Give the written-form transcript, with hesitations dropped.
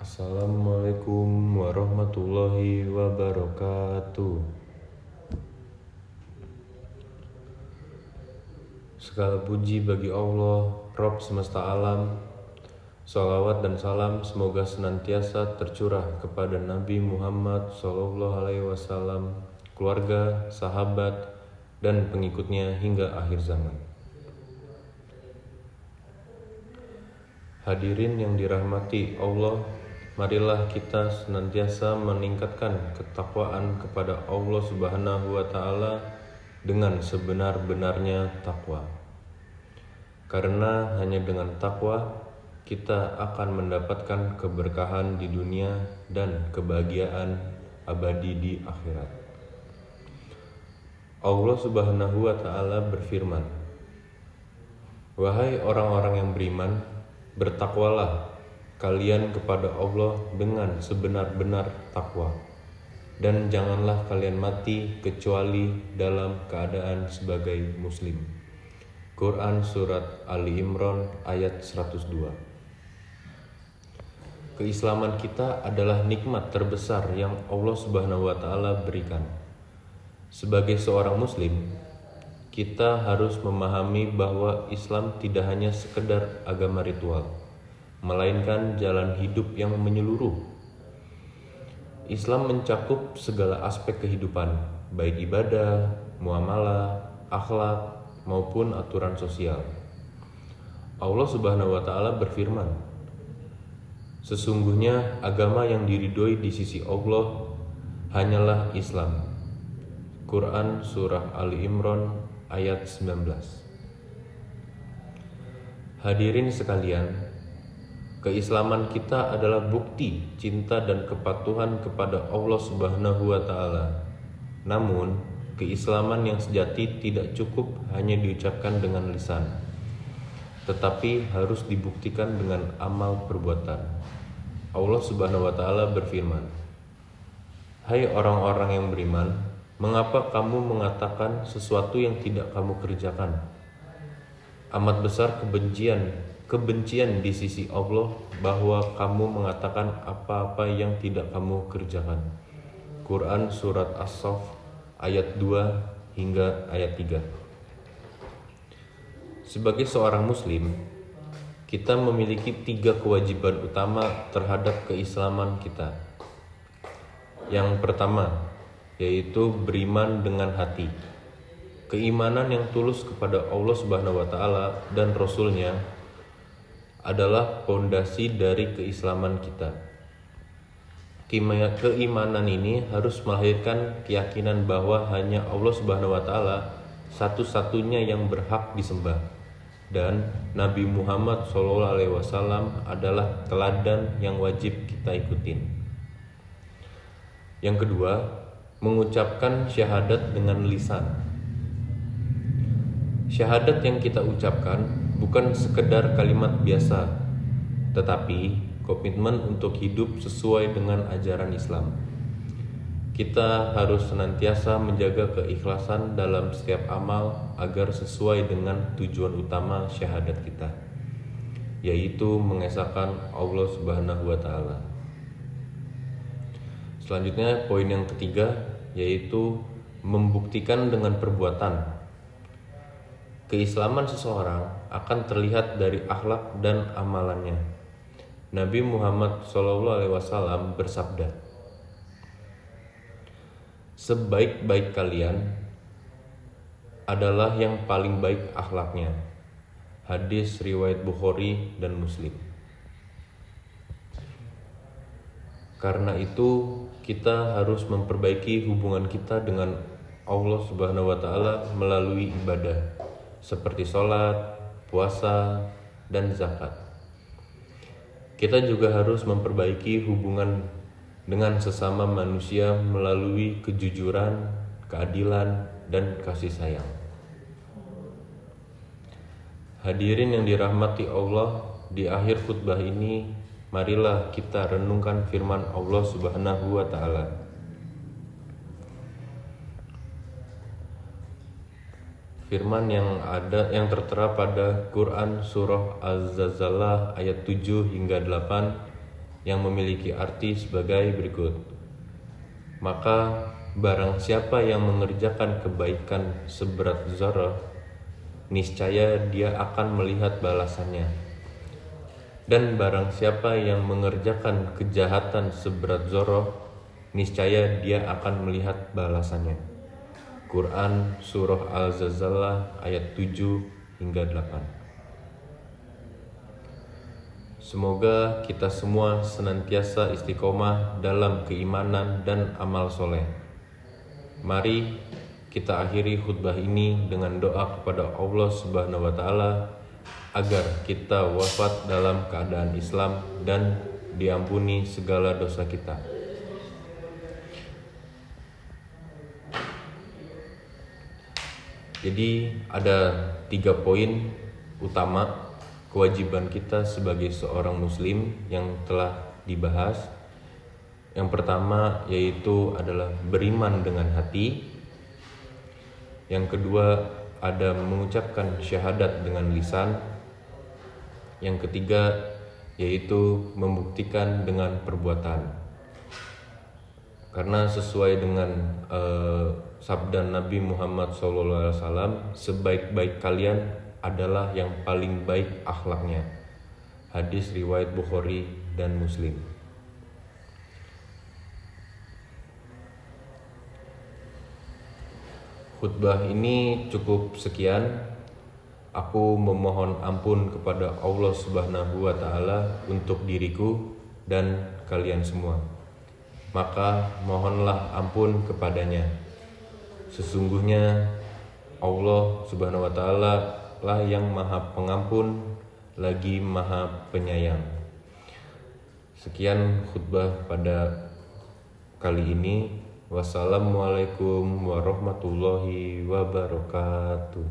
Assalamualaikum warahmatullahi wabarakatuh. Segala puji bagi Allah, Rabb semesta alam. Salawat dan salam semoga senantiasa tercurah kepada Nabi Muhammad SAW, keluarga, sahabat, dan pengikutnya hingga akhir zaman. Hadirin yang dirahmati Allah, marilah kita senantiasa meningkatkan ketakwaan kepada Allah Subhanahu wa Ta'ala dengan sebenar-benarnya takwa. Karena hanya dengan takwa kita akan mendapatkan keberkahan di dunia dan kebahagiaan abadi di akhirat. Allah Subhanahu wa Ta'ala berfirman, "Wahai orang-orang yang beriman, bertakwalah kalian kepada Allah dengan sebenar-benar takwa, dan janganlah kalian mati kecuali dalam keadaan sebagai muslim." Quran Surat Ali Imran ayat 102. Keislaman kita adalah nikmat terbesar yang Allah Subhanahu wa Ta'ala berikan. Sebagai seorang muslim, kita harus memahami bahwa Islam tidak hanya sekedar agama ritual, melainkan jalan hidup yang menyeluruh. Islam mencakup segala aspek kehidupan, baik ibadah, muamalah, akhlak, maupun aturan sosial. Allah Subhanahu wa Ta'ala berfirman, "Sesungguhnya agama yang diridhoi di sisi Allah hanyalah Islam." Quran Surah Ali Imran ayat 19. Hadirin sekalian, keislaman kita adalah bukti cinta dan kepatuhan kepada Allah Subhanahu wa Ta'ala. Namun, keislaman yang sejati tidak cukup hanya diucapkan dengan lisan, tetapi harus dibuktikan dengan amal perbuatan. Allah Subhanahu wa Ta'ala berfirman, "Hai orang-orang yang beriman, mengapa kamu mengatakan sesuatu yang tidak kamu kerjakan? Amat besar kebencian di sisi Allah bahwa kamu mengatakan apa-apa yang tidak kamu kerjakan." Quran Surat As-Saff ayat 2 hingga ayat 3. Sebagai seorang muslim, kita memiliki 3 kewajiban utama terhadap keislaman kita. Yang pertama, yaitu beriman dengan hati. Keimanan yang tulus kepada Allah Subhanahu wa Ta'ala dan Rasul-Nya adalah pondasi dari keislaman kita. Keimanan ini harus melahirkan keyakinan bahwa hanya Allah Subhanahu wa Ta'ala satu-satunya yang berhak disembah, dan Nabi Muhammad SAW adalah teladan yang wajib kita ikutin. Yang kedua, mengucapkan syahadat dengan lisan. Syahadat yang kita ucapkan bukan sekedar kalimat biasa, tetapi komitmen untuk hidup sesuai dengan ajaran Islam. Kita harus senantiasa menjaga keikhlasan dalam setiap amal agar sesuai dengan tujuan utama syahadat kita, yaitu mengesahkan Allah Subhanahu wa Ta'ala. Selanjutnya, poin yang ketiga, yaitu membuktikan dengan perbuatan. Keislaman seseorang akan terlihat dari akhlak dan amalannya. Nabi Muhammad SAW bersabda, "Sebaik-baik kalian adalah yang paling baik akhlaknya." Hadis riwayat Bukhari dan Muslim. Karena itu, kita harus memperbaiki hubungan kita dengan Allah Subhanahu wa Ta'ala melalui ibadah seperti sholat, puasa, dan zakat. Kita juga harus memperbaiki hubungan dengan sesama manusia melalui kejujuran, keadilan, dan kasih sayang. Hadirin yang dirahmati Allah, di akhir khutbah ini marilah kita renungkan firman Allah Subhanahu wa Ta'ala. Firman yang tertera pada Quran Surah Az-Zalzalah ayat 7 hingga 8 yang memiliki arti sebagai berikut. Maka barang siapa yang mengerjakan kebaikan seberat zarah, niscaya dia akan melihat balasannya. Dan barang siapa yang mengerjakan kejahatan seberat zarah, niscaya dia akan melihat balasannya. Quran Surah Al-Zalzalah ayat 7 hingga 8. Semoga kita semua senantiasa istiqomah dalam keimanan dan amal soleh. Mari kita akhiri khutbah ini dengan doa kepada Allah Subhanahu wa Ta'ala agar kita wafat dalam keadaan Islam dan diampuni segala dosa kita. Jadi ada 3 poin utama kewajiban kita sebagai seorang muslim yang telah dibahas. Yang pertama yaitu adalah beriman dengan hati. Yang kedua ada mengucapkan syahadat dengan lisan. Yang ketiga yaitu membuktikan dengan perbuatan. Karena sesuai dengan sabda Nabi Muhammad SAW, sebaik-baik kalian adalah yang paling baik akhlaknya. Hadis riwayat Bukhari dan Muslim. Khutbah ini cukup sekian. Aku memohon ampun kepada Allah Subhanahu wa Ta'ala untuk diriku dan kalian semua. Maka mohonlah ampun kepadanya. Sesungguhnya Allah Subhanahu wa Ta'ala lah yang maha pengampun lagi maha penyayang. Sekian khutbah pada kali ini. Wassalamualaikum warahmatullahi wabarakatuh.